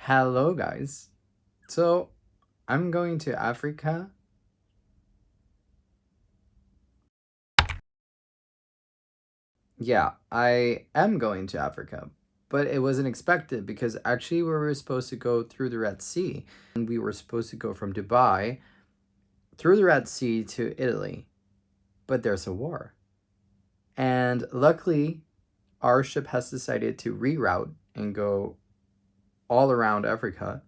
Hello, guys. So, I'm going to Africa. Yeah, I am going to Africa, but it wasn't expected because actually we were supposed to go through the Red Sea and we were supposed to go from Dubai through the Red Sea to Italy. But there's a war. And luckily, our ship has decided to reroute and go all around Africa.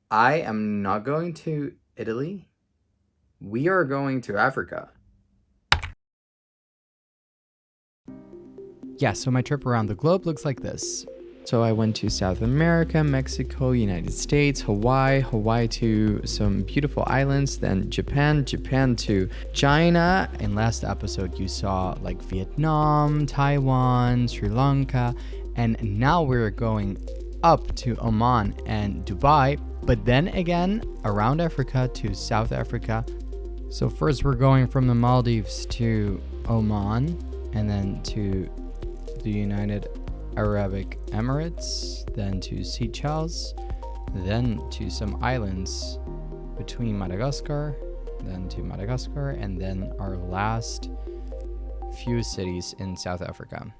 I am not going to Italy. We are going to Africa. Yeah, so my trip around the globe looks like this. So I went to South America, Mexico, United States, Hawaii to some beautiful islands, then Japan to China. In last episode you saw like Vietnam, Taiwan, Sri Lanka, and now we're going up to Oman and Dubai, but then again around Africa to South Africa. So first we're going from the Maldives to Oman and then to the United Arab Emirates, then to Seychelles, then to some islands between Madagascar, then to Madagascar, and then our last few cities in South Africa.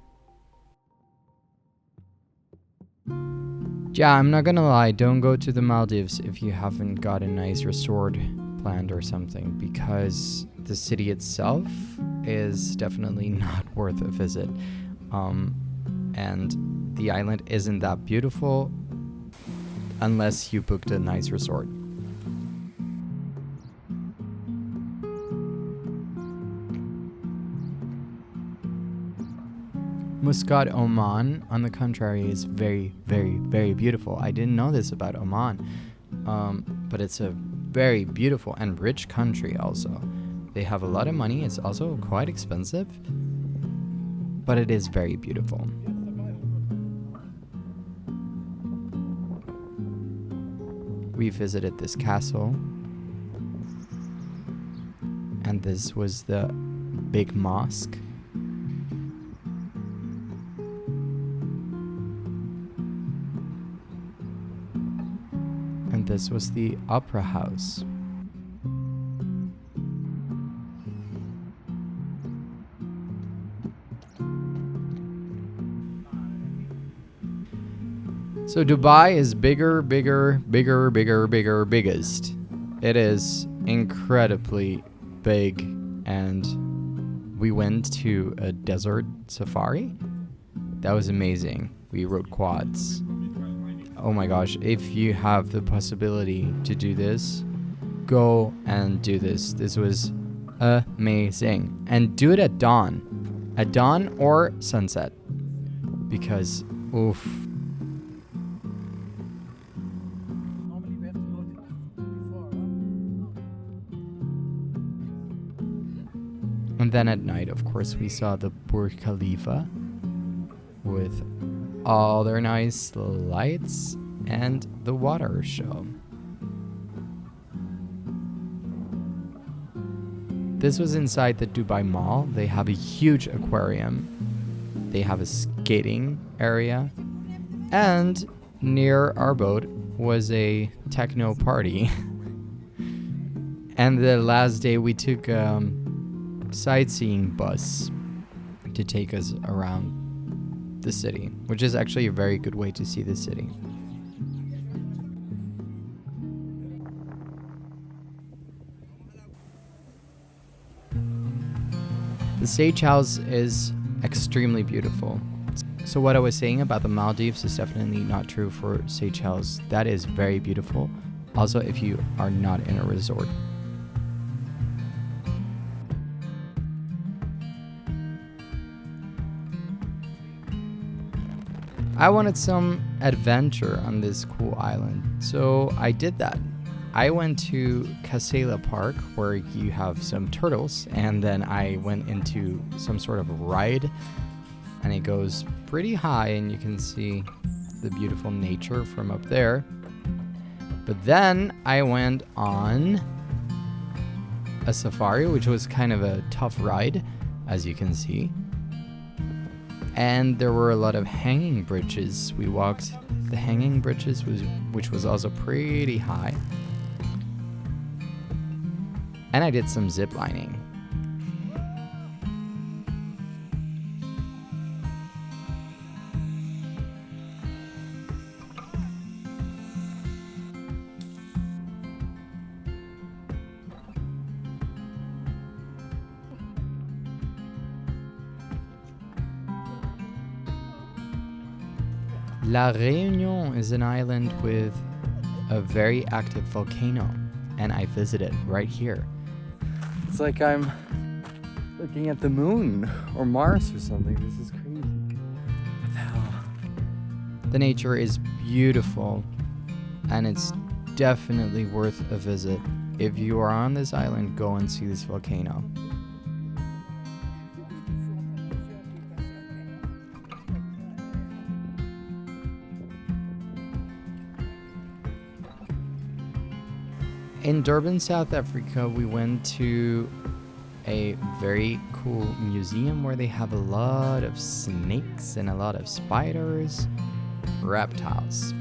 Yeah, I'm not gonna lie, don't go to the Maldives if you haven't got a nice resort planned or something, because the city itself is definitely not worth a visit. And the island isn't that beautiful unless you booked a nice resort. Muscat, Oman, on the contrary, is very, very, very beautiful. I didn't know this about Oman, but it's a very beautiful and rich country also. They have a lot of money. It's also quite expensive, but it is very beautiful. We visited this castle, and this was the big mosque. And this was the opera house. So Dubai is biggest. It is incredibly big, and we went to a desert safari. That was amazing. We rode quads. Oh my gosh, if you have the possibility to do this, go and do this. This was amazing. And do it at dawn or sunset, because oof. And then at night, of course, we saw the Burj Khalifa with all their nice lights and the water show. This was inside the Dubai Mall. They have a huge aquarium. They have a skating area. And near our boat was a techno party. And the last day we took sightseeing bus to take us around the city, which is actually a very good way to see the city. The Seychelles is extremely beautiful. So what I was saying about the Maldives is definitely not true for Seychelles. That is very beautiful. Also, if you are not in a resort. I wanted some adventure on this cool island, so I did that. I went to Casela Park, where you have some turtles, and then I went into some sort of ride, and it goes pretty high, and you can see the beautiful nature from up there. But then I went on a safari, which was kind of a tough ride, as you can see. And there were a lot of hanging bridges. We walked the hanging bridges, which was also pretty high. And I did some zip lining. La Réunion is an island with a very active volcano, and I visited right here. It's like I'm looking at the moon or Mars or something. This is crazy. What the hell? The nature is beautiful, and it's definitely worth a visit. If you are on this island, go and see this volcano. In Durban, South Africa, we went to a very cool museum where they have a lot of snakes and a lot of spiders, reptiles.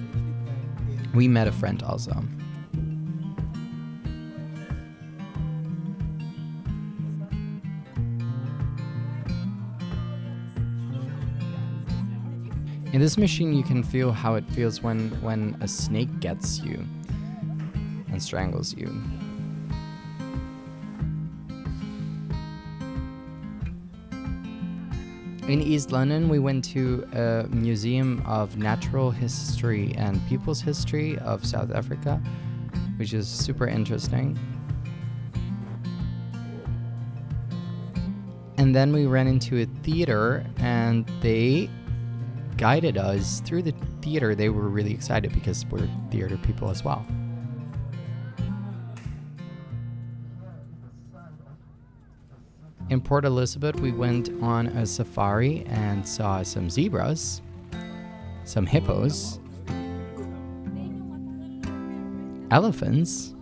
We met a friend also. In this machine, you can feel how it feels when a snake gets you and strangles you. In East London, we went to a museum of natural history and people's history of South Africa, which is super interesting. And then we ran into a theater, and they guided us through the theater. They were really excited because we're theater people as well. In Port Elizabeth, we went on a safari and saw some zebras, some hippos, elephants,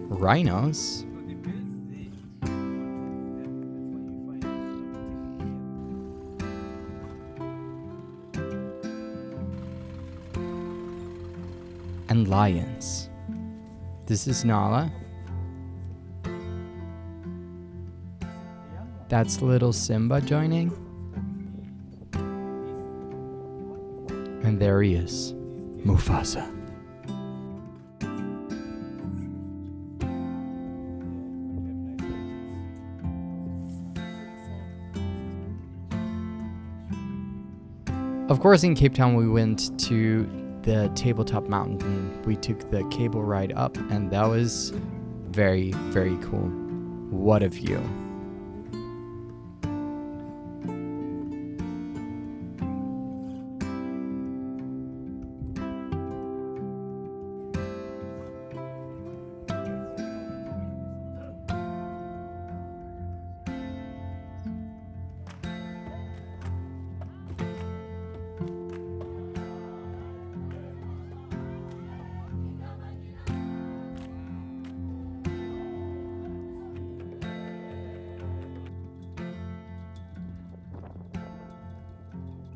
rhinos, and lions. This is Nala. That's little Simba joining. And there he is, Mufasa. Of course, in Cape Town, we went to the tabletop mountain. We took the cable ride up, and that was very, very cool. What a view.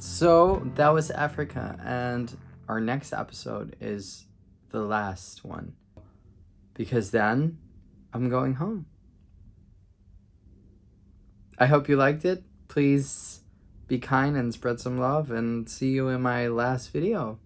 So that was Africa, and our next episode is the last one, because then I'm going home. I hope you liked it. Please be kind and spread some love, and see you in my last video.